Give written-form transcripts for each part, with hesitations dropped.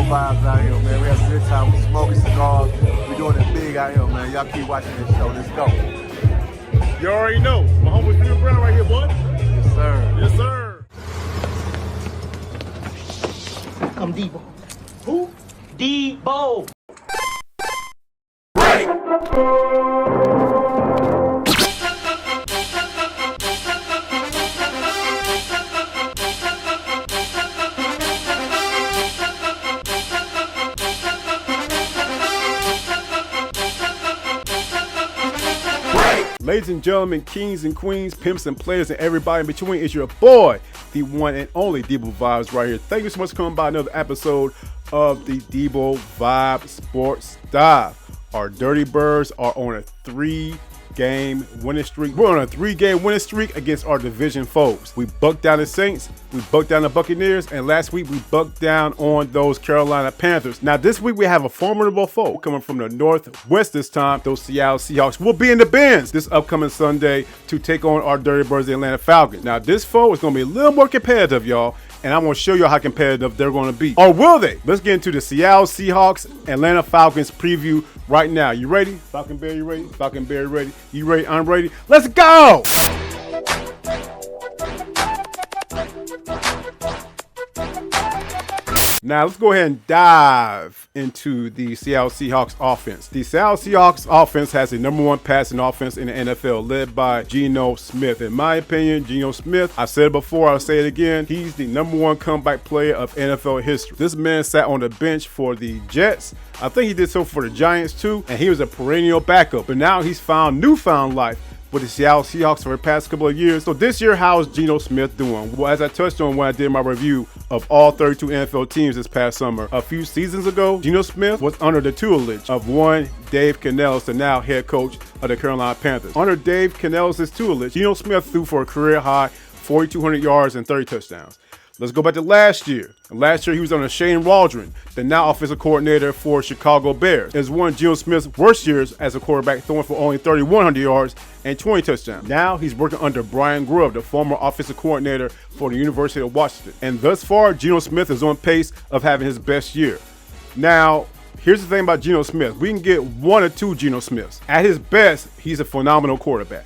vibes out here, man. We have a good time. We smoking cigars. We doing it big out here, man. Y'all keep watching this show. Let's go. You already know. My homie Steve Brown right here, boy. Yes, sir. Yes, sir. Come Debo. Who? Debo. Ladies and gentlemen, kings and queens, pimps and players, and everybody in between, it's your boy, the one and only Debo Vibes right here. Thank you so much for coming by another episode of the Debo Vibe Sports Dive. Our Dirty Birds are on a 3-game winning streak. We're on a 3-game winning streak against our division foes. We bucked down the Saints, we bucked down the Buccaneers, and last week we bucked down on those Carolina Panthers. Now this week we have a formidable foe coming from the Northwest this time. Those Seattle Seahawks will be in the bins this upcoming Sunday to take on our Dirty Birds, the Atlanta Falcons. Now this foe is going to be a little more competitive, y'all, and I'm going to show you how competitive they're going to be. Or will they? Let's get into the Seattle Seahawks, Atlanta Falcons preview right now. You ready? Falcon Bear, you ready? Falcon Bear, you ready? You ready? I'm ready. Let's go! Now let's go ahead and dive into the Seattle Seahawks offense. The Seattle Seahawks offense has the #1 passing offense in the NFL, led by Geno Smith. In my opinion, Geno Smith, I've said it before, I'll say it again, he's the #1 comeback player of NFL history. This man sat on the bench for the Jets. I think he did so for the Giants too, and he was a perennial backup. But now he's found newfound life with the Seattle Seahawks for the past couple of years. So this year, how is Geno Smith doing? Well, as I touched on when I did my review of all 32 NFL teams this past summer, a few seasons ago, Geno Smith was under the tutelage of one Dave Canales, the now head coach of the Carolina Panthers. Under Dave Canales' tutelage, Geno Smith threw for a career high 4,200 yards and 30 touchdowns. Let's go back to last year. Last year, he was under Shane Waldron, the now offensive coordinator for Chicago Bears. It was one of Geno Smith's worst years as a quarterback, throwing for only 3,100 yards and 20 touchdowns. Now he's working under Brian Grubb, the former offensive coordinator for the University of Washington. And thus far, Geno Smith is on pace of having his best year. Now, here's the thing about Geno Smith. We can get one or two Geno Smiths. At his best, he's a phenomenal quarterback.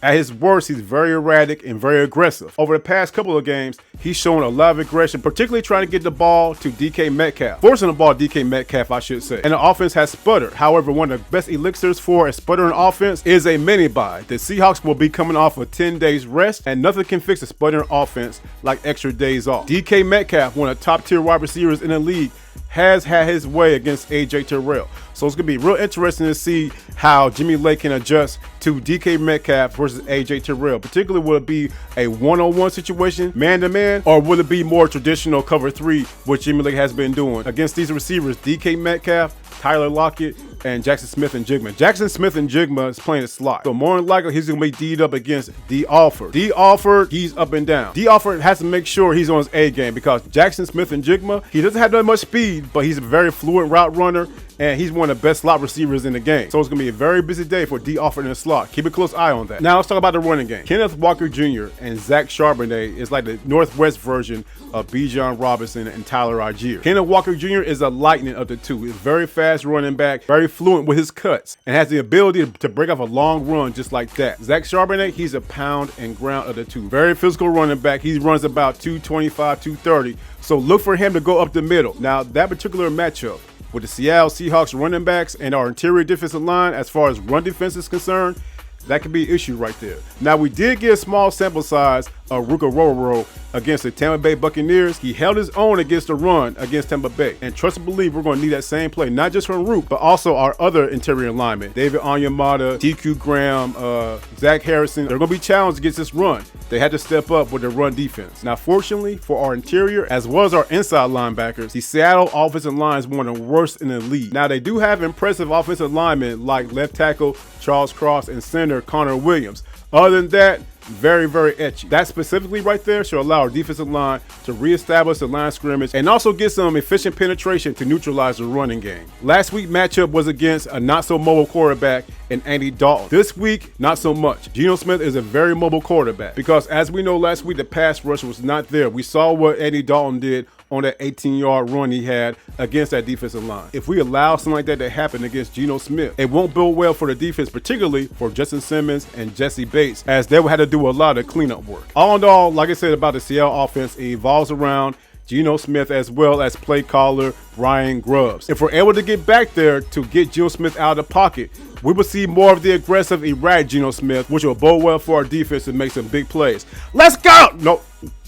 At his worst, he's very erratic and very aggressive. Over the past couple of games, he's shown a lot of aggression, particularly trying to get the ball to DK Metcalf. Forcing the ball to DK Metcalf, I should say. And the offense has sputtered. However, one of the best elixirs for a sputtering offense is a mini-bye. The Seahawks will be coming off of 10 days rest, and nothing can fix a sputtering offense like extra days off. DK Metcalf, one of the top-tier wide receivers in the league, has had his way against AJ Terrell. So it's going to be real interesting to see how Jimmy Lake can adjust to DK Metcalf versus AJ Terrell. Particularly, will it be a one-on-one situation, man-to-man, or will it be more traditional cover 3, which Jimmy Lake has been doing against these receivers, DK Metcalf, Tyler Lockett, and Jackson Smith-Njigba. Jackson Smith-Njigba is playing a slot. So more than likely, he's going to be D'd up against D. Alford. D. Alford, he's up and down. D. Alford has to make sure he's on his A game because Jackson Smith-Njigba, he doesn't have that much speed, but he's a very fluent route runner, and he's one of the best slot receivers in the game. So it's going to be a very busy day for D. Alford in the slot. Keep a close eye on that. Now let's talk about the running game. Kenneth Walker Jr. and Zach Charbonnet is like the Northwest version of Bijan Robinson and Tyler Algier. Kenneth Walker Jr. is a lightning of the two. He's very fast running back, very fluent with his cuts, and has the ability to break off a long run just like that. Zach Charbonnet, he's a pound and ground of the two. Very physical running back. He runs about 225, 230. So look for him to go up the middle. Now that particular matchup with the Seattle Seahawks running backs and our interior defensive line, as far as run defense is concerned, that could be an issue right there. Now, we did get a small sample size of Ruka Rororo against the Tampa Bay Buccaneers. He held his own against the run against Tampa Bay. And trust and believe we're going to need that same play, not just from Rook, but also our other interior linemen, David Onyemata, DQ Graham, Zach Harrison. They're going to be challenged against this run. They had to step up with their run defense. Now, fortunately for our interior, as well as our inside linebackers, the Seattle offensive line is one of the worst in the league. Now, they do have impressive offensive linemen like left tackle Charles Cross and center Connor Williams. Other than that, very, very etchy. That specifically right there should allow our defensive line to reestablish the line of scrimmage and also get some efficient penetration to neutralize the running game. Last week's matchup was against a not-so-mobile quarterback in Andy Dalton. This week, not so much. Geno Smith is a very mobile quarterback because, as we know, last week the pass rush was not there. We saw what Andy Dalton did on that 18-yard run he had against that defensive line. If we allow something like that to happen against Geno Smith, it won't bode well for the defense, particularly for Justin Simmons and Jesse Bates, as they will have to do a lot of cleanup work. All in all, like I said about the Seattle offense, it evolves around Geno Smith as well as play caller Brian Grubbs. If we're able to get back there to get Geno Smith out of the pocket, we will see more of the aggressive, erratic Geno Smith, which will bode well for our defense and make some big plays. Let's go!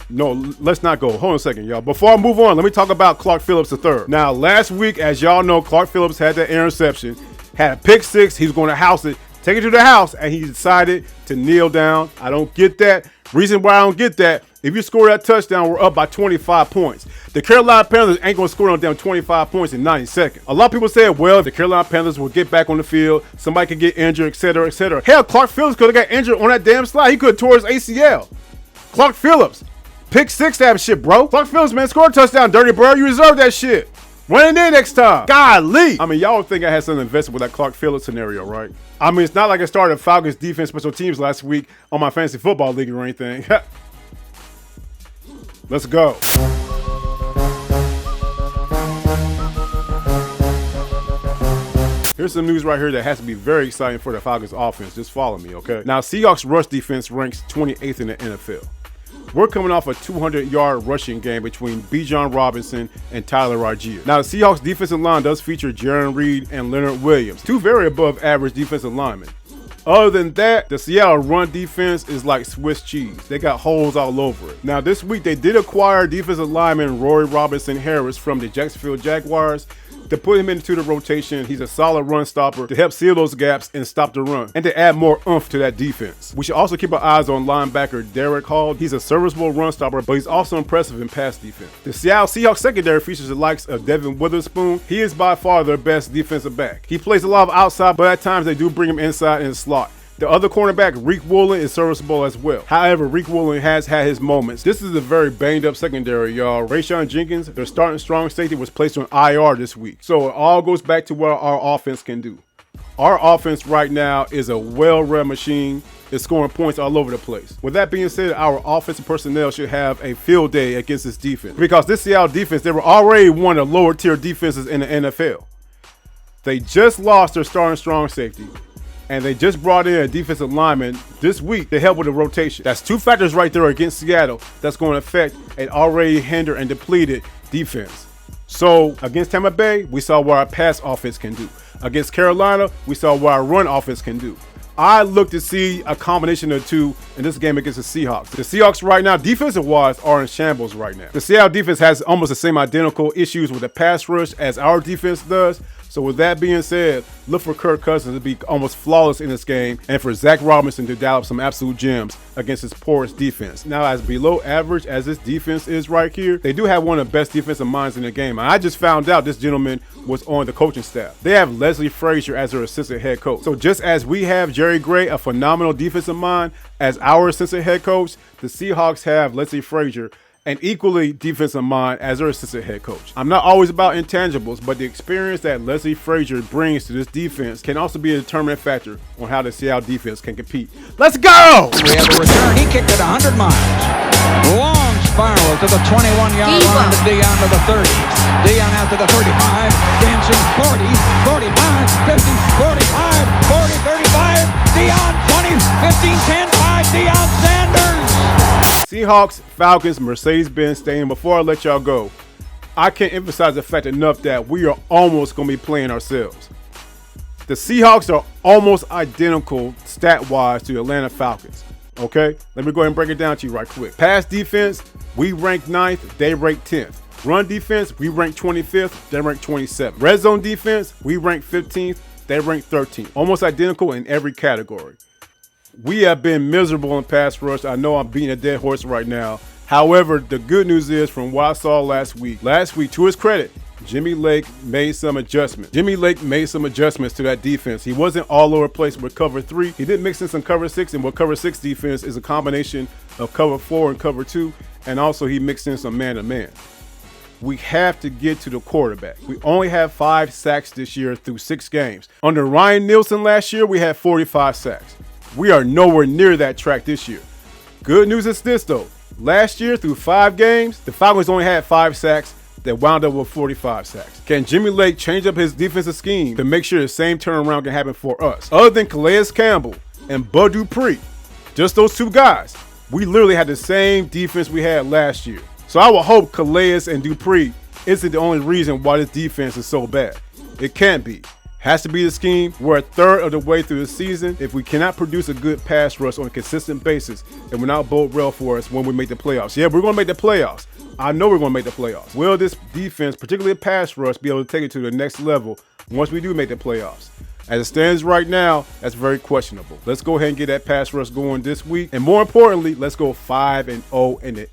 No, let's not go. Hold on a second, y'all. Before I move on, let me talk about Clark Phillips III. Now, last week, as y'all know, Clark Phillips had that interception, had a pick six. He was going to house it, take it to the house, and he decided to kneel down. I don't get that. Reason why I don't get that, if you score that touchdown, we're up by 25 points. The Carolina Panthers ain't going to score on them 25 points in 90 seconds. A lot of people said, well, the Carolina Panthers will get back on the field. Somebody could get injured, etc., etc. Hell, Clark Phillips could have got injured on that damn slide. He could have tore his ACL. Clark Phillips. Pick six type shit, bro. Clark Phillips, man, score a touchdown, dirty bro. You deserve that shit. Run it in next time. Golly. I mean, y'all would think I had something invested with that Clark Phillips scenario, right? I mean, it's not like I started Falcons defense special teams last week on my fantasy football league or anything. Let's go. Here's some news right here that has to be very exciting for the Falcons offense. Just follow me, okay? Now, Seahawks rush defense ranks 28th in the NFL. We're coming off a 200-yard rushing game between Bijan Robinson and Tyler Allgeier. Now, the Seahawks defensive line does feature Jaron Reed and Leonard Williams, two very above average defensive linemen. Other than that, the Seattle run defense is like Swiss cheese. They got holes all over it. Now, this week, they did acquire defensive lineman Rory Robinson Harris from the Jacksonville Jaguars to put him into the rotation. He's a solid run stopper to help seal those gaps and stop the run, and to add more oomph to that defense. We should also keep our eyes on linebacker Derek Hall. He's a serviceable run stopper, but he's also impressive in pass defense. The Seattle Seahawks secondary features the likes of Devin Witherspoon. He is by far their best defensive back. He plays a lot of outside, but at times they do bring him inside in the slot. The other cornerback, Reek Woolen, is serviceable as well. However, Reek Woolen has had his moments. This is a very banged up secondary, y'all. Rayshon Jenkins, their starting strong safety, was placed on IR this week. So it all goes back to what our offense can do. Our offense right now is a well-run machine. It's scoring points all over the place. With that being said, our offensive personnel should have a field day against this defense. Because this Seattle defense, they were already one of the lower tier defenses in the NFL. They just lost their starting strong safety, and they just brought in a defensive lineman this week to help with the rotation. That's two factors right there against Seattle that's going to affect an already hindered and depleted defense. So against Tampa Bay, we saw what our pass offense can do. Against Carolina, we saw what our run offense can do. I look to see a combination of two in this game against the Seahawks. The Seahawks right now, defensive-wise, are in shambles right now. The Seattle defense has almost the same identical issues with the pass rush as our defense does. So with that being said, look for Kirk Cousins to be almost flawless in this game and for Zach Robinson to dial up some absolute gems against his porous defense. Now, as below average as this defense is right here, they do have one of the best defensive minds in the game. I just found out this gentleman was on the coaching staff. They have Leslie Frazier as their assistant head coach. So just as we have Jerry Gray, a phenomenal defensive mind, as our assistant head coach, the Seahawks have Leslie Frazier, an equally defensive mind, as their assistant head coach. I'm not always about intangibles, but the experience that Leslie Frazier brings to this defense can also be a determinant factor on how the Seattle defense can compete. Let's go! We have a return. He kicked it 100 miles. Long spiral to the 21-yard line to Dion to the 30. Dion out to the 35. Dancing 40, 45, 50, 45, 40, 35. Dion 20, 15, 10, 5. Deion Sanders. Seahawks, Falcons, Mercedes-Benz Stadium. Before I let y'all go, I can't emphasize the fact enough that we are almost going to be playing ourselves. The Seahawks are almost identical stat-wise to the Atlanta Falcons. Okay? Let me go ahead and break it down to you right quick. Pass defense, we rank 9th, they rank 10th. Run defense, we rank 25th, they rank 27th. Red zone defense, we rank 15th, they rank 13th. Almost identical in every category. We have been miserable in pass rush. I know I'm beating a dead horse right now. However, the good news is, from what I saw last week, to his credit, Jimmy Lake made some adjustments. to that defense. He wasn't all over the place with cover 3. He did mix in some cover 6, and what cover 6 defense is a combination of cover 4 and cover 2, and also he mixed in some man-to-man. We have to get to the quarterback. We only have 5 sacks this year through 6 games. Under Ryan Nielsen last year, we had 45 sacks. We are nowhere near that track this year. Good news is this, though. Last year, through 5 games, the Falcons only had 5 sacks that wound up with 45 sacks. Can Jimmy Lake change up his defensive scheme to make sure the same turnaround can happen for us? Other than Calais Campbell and Bud Dupree, just those 2 guys, we literally had the same defense we had last year. So I would hope Calais and Dupree isn't the only reason why this defense is so bad. It can't be. Has to be the scheme. We're a third of the way through the season. If we cannot produce a good pass rush on a consistent basis, it will not bode well for us when we make the playoffs. Yeah, we're going to make the playoffs. I know we're going to make the playoffs. Will this defense, particularly a pass rush, be able to take it to the next level once we do make the playoffs? As it stands right now, that's very questionable. Let's go ahead and get that pass rush going this week. And more importantly, let's go 5-0 in the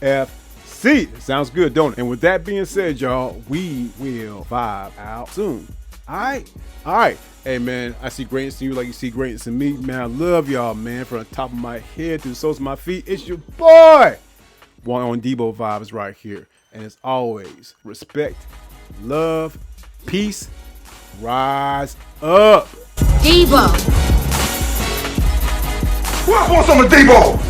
NFC. Sounds good, don't it? And with that being said, y'all, we will vibe out soon. All right. Hey, man, I see greatness in you like you see greatness in me. Man, I love y'all, man. From the top of my head to the soles of my feet, it's your boy. One on Debo vibes right here. And as always, respect, love, peace, rise up. Debo. I want some of Debo.